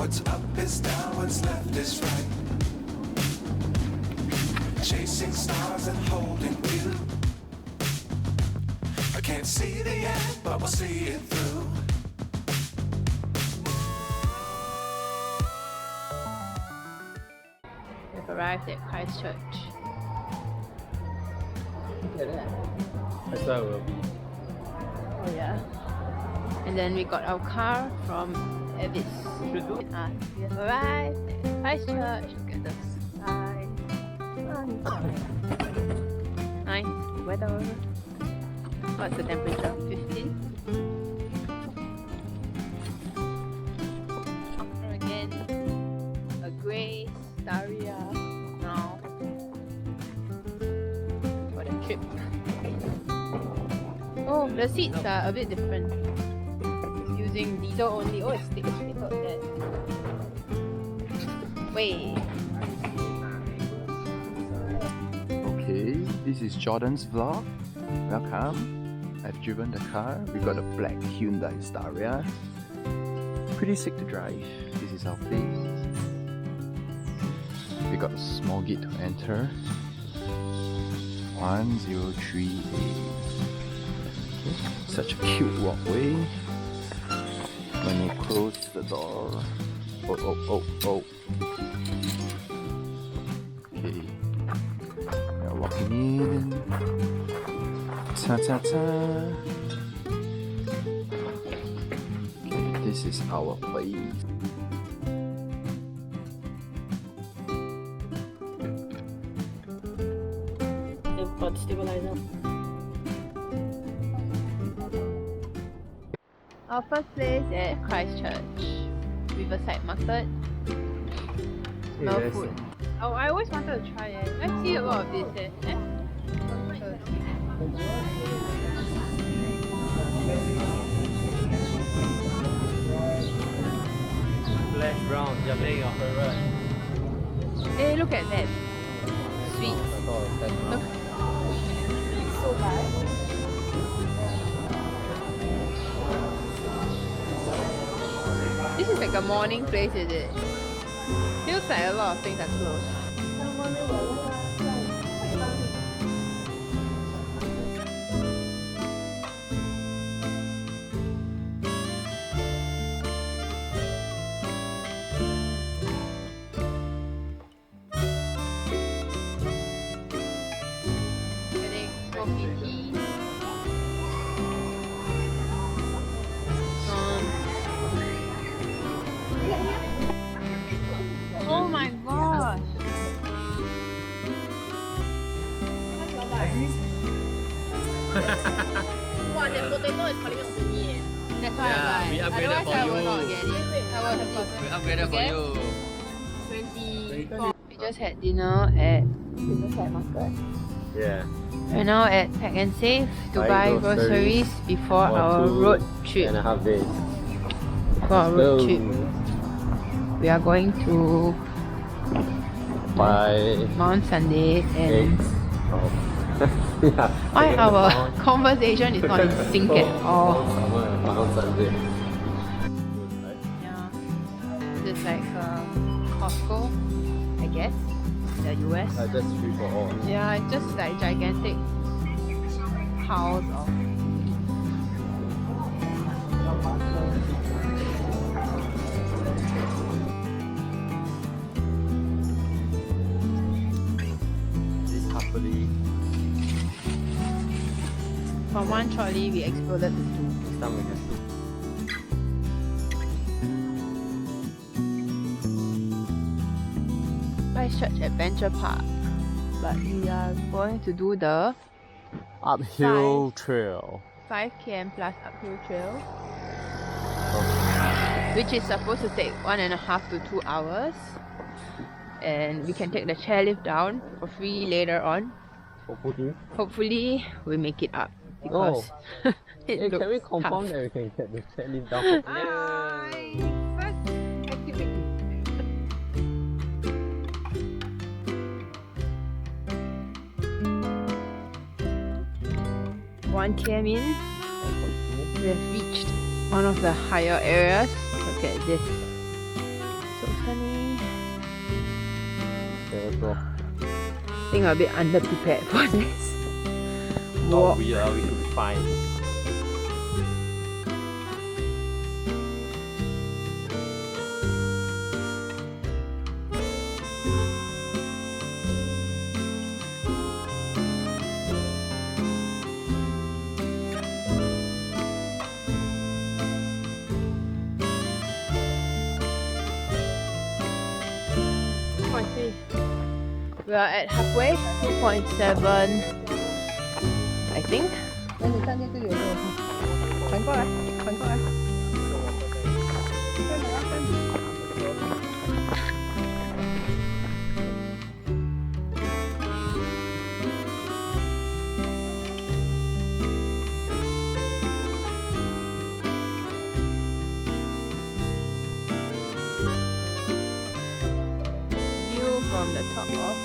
What's up is down, what's left is right. Chasing stars and holding you. I can't see the end, but we'll see it through. We've arrived at Christchurch. Look at that. That's where we'll be. Oh yeah. And then we got our car from Evis. We have arrived at Christchurch. Look at the sky. Nice weather. What's the temperature? 15? Again, a grey Staria now for the trip. Oh, the seats are a bit different. It's using diesel only. Oh, it's stapled there. Wait. Okay, this is Jordan's vlog. Welcome. I've driven the car. We got a black Hyundai Staria. Pretty sick to drive. This is our place. We got a small gate to enter. 103A. Such a cute walkway. When you close the door. Oh. Okay. We're walking in. Ta-ta-ta. Okay, this is our place. They've got stabilizer. Our first place at Christchurch, Riverside Market. Smell food. Oh, I always wanted to try it. I see a lot of this. Flash brown, Jamaica, your favorite. Hey, look at that. Sweet. Look. So bad. This is like a morning place, is it? Feels like a lot of things are closed. Oh my gosh! Wow, the potato is calling out to me. That's why I buy. upgraded Otherwise I for will you. not get it. I would have gotten. We upgraded for you. 24. We just had dinner at Riverside Market. Yeah. We're now at Pack and Save to Buy buy groceries groceries before for our 2 road trip. and a half days. For our road Go. trip, we are going to Buy Mount Sunday and eggs. Oh. Yeah. why our conversation is not in sync at all. Mount Sunday. Yeah, just like Costco, I guess, in the US. Just free for all. Yeah, it's just like gigantic house of This happily. from one trolley we exploded to two. Next time we can do. Christchurch Adventure Park. But we are going to do the Uphill trail. 5 km plus uphill trail, which is supposed to take 1.5 to 2 hours. And we can take the chairlift down for free later on. Hopefully. Hopefully, we make it up because it Hey, looks can we confirm tough. that we can get the chairlift down? First activity. 1 km in, we have reached one of the higher areas. Look at this. balcony. Okay, let's go. I think I'm a bit underprepared for this. No, we should be fine. We are at halfway, 2.7, I think. 你看见这个有没有？传过来，传过来。 View from the top of.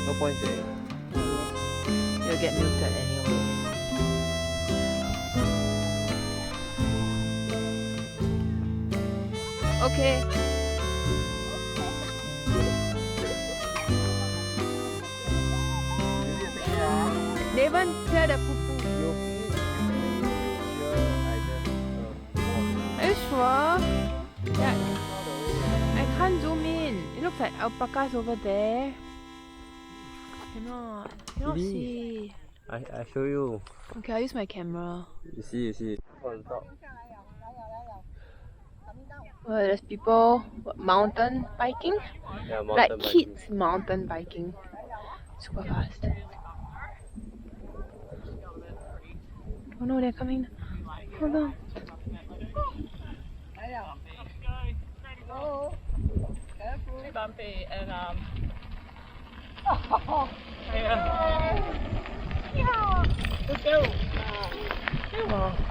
No point saying. You'll get muted anyway. Okay. Devon, clear the poo-poo. Are you sure? Yeah. I can't zoom in. It looks like alpacas over there. Cannot Really? see. I show you. Okay, I'll use my camera. You see. On top. Well, there's people mountain biking. Yeah, mountain Like biking. kids mountain biking. Super fast. Oh no, they're coming. Hold on. Bumpy and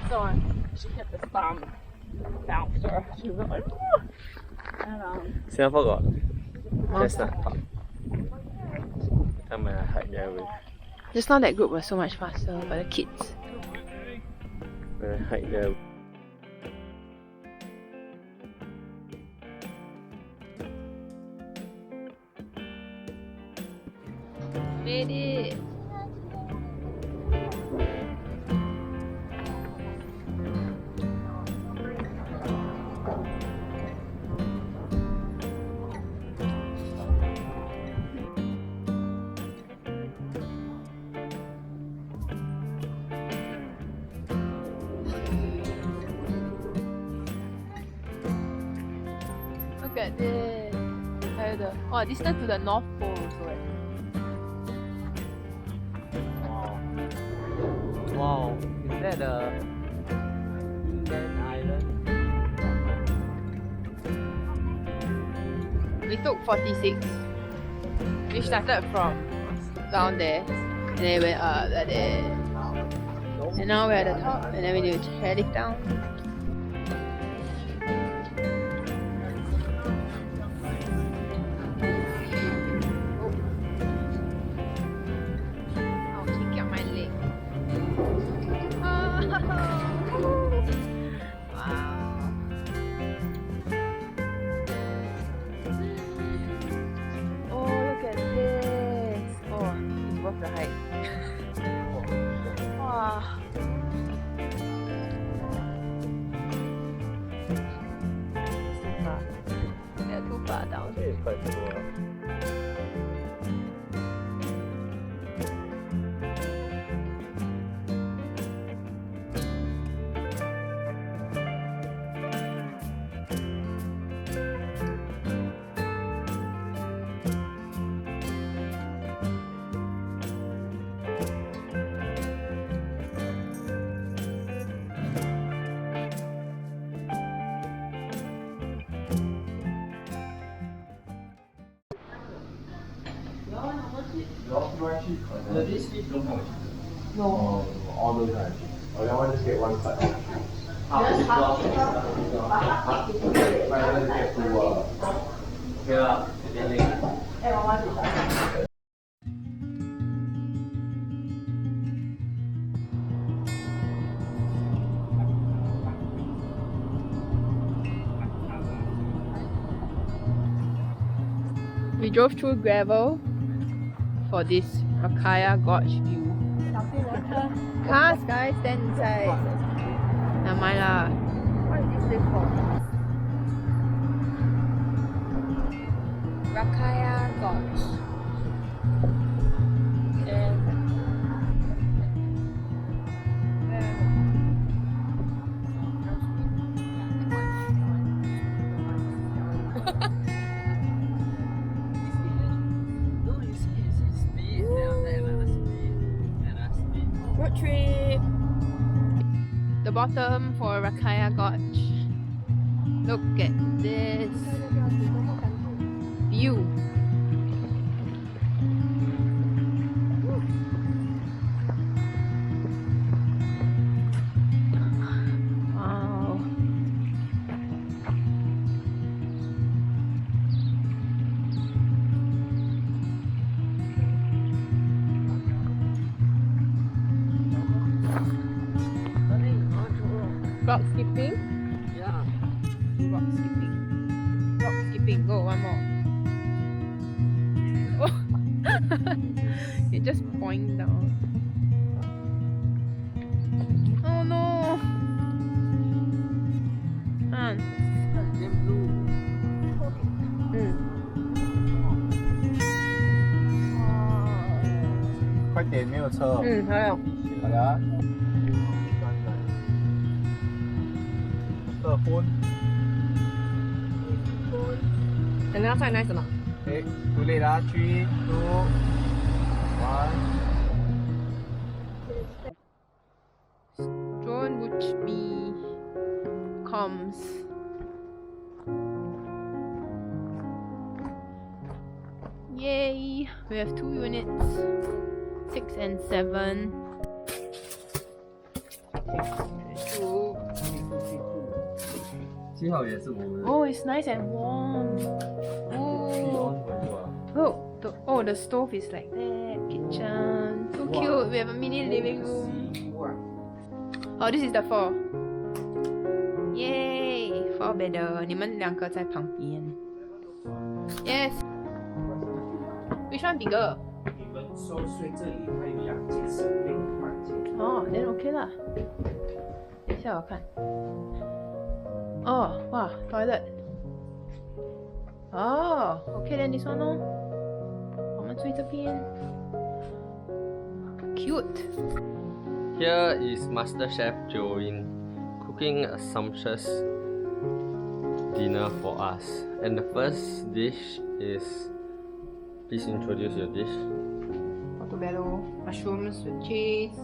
so she hit this bouncer. She was like, "Woo!" And Singapore got chestnut park. Come and hike there with. Just now that group was so much faster, but the kids. Hike there. Made it! Look at this! Oh, distance to the North Pole also. Wow, is that the inland island? We took 46. We started from down there, and then we went up like that. And now we're at the top, and then we do chairlift down. I'll kick out my leg. Wow. Oh, look at this. Oh, it's worth the hike. Wow. They're too far down. It's quite cool. No. All those are cheap. Oh, that one just get one side. Just get to We drove through gravel for this Rakaya Gorge view. Cars, guys, stand inside. Never mind lah. What is this place for? Rakaya Gorge. And road trip. The bottom for Rakaya Gorge. Look at this view. Wow. Rock skipping? Yeah. Rock skipping. Rock skipping. Go, one more. Oh. You just point down. Oh no! Ah. 快点，没有车。还有。好的啊。二婚。人家快 nice 吗？ Okay, too late lah. 3, 2, 1. Drone would be comms. Yay! We have 2 units, 6 and 7. Oh, it's nice and warm. Oh, the stove is like that. Kitchen, so cute. We have a mini living room. Oh, this is the 4. Yay! 4 bedder. 你们2个在旁边。Yes. Which one bigger? 你们收税这里还有2间生病房间。哦 then okay 啦。等一下我看。哦，哇 toilet。哦 okay then this one 咯。我们睡这边。Cute. Here is Master Chef Join cooking a sumptuous dinner for us. And the first dish is, please introduce your dish. Portobello, mushrooms with cheese.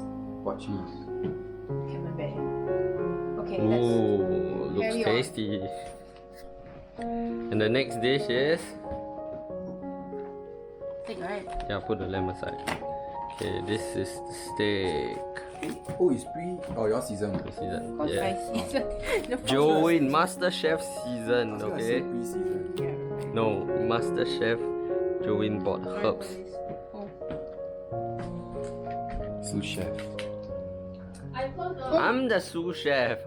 What cheese? Camembert. Okay, Ooh, looks carry on. tasty. And the next dish is, Steak, right? yeah, put the lamb aside. Okay, this is the steak. Oh, it's your season. Season. Cause Yeah. I season. The Join Master Chef season, okay? Pre-season. No, Master Chef Join bought herbs. Oh. Sous chef. I'm the sous chef.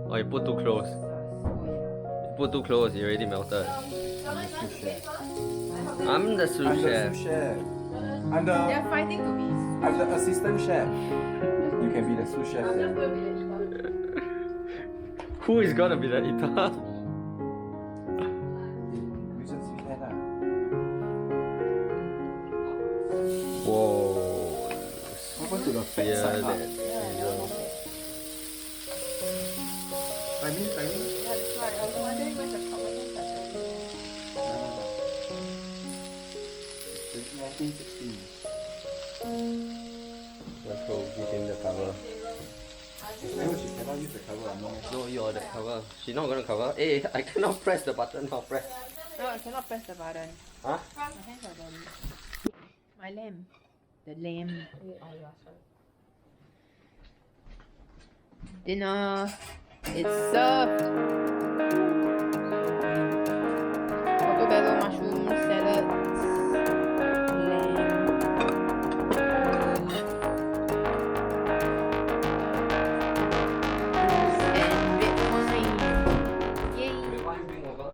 Oh, you put too close. You put too close, it already melted. Sous chef. I'm the sous I'm the chef. sous chef. I'm They're the fighting to be. I'm the assistant chef. You can be the sous chef then. Who is gonna be the eater? You just sous chef lah. Whoa. What happened to the fat Yeah, side part? that. Timing. Yeah, that's right. I was wondering where's the top of 1916. Control, give him the cover. No, she cannot use the cover. No. No, you're the cover. She's not gonna cover. Hey, I cannot press the button now. Press. No, I cannot press the button. Huh? My hands are dirty. My lamb. The lamb. Dinner. It's served.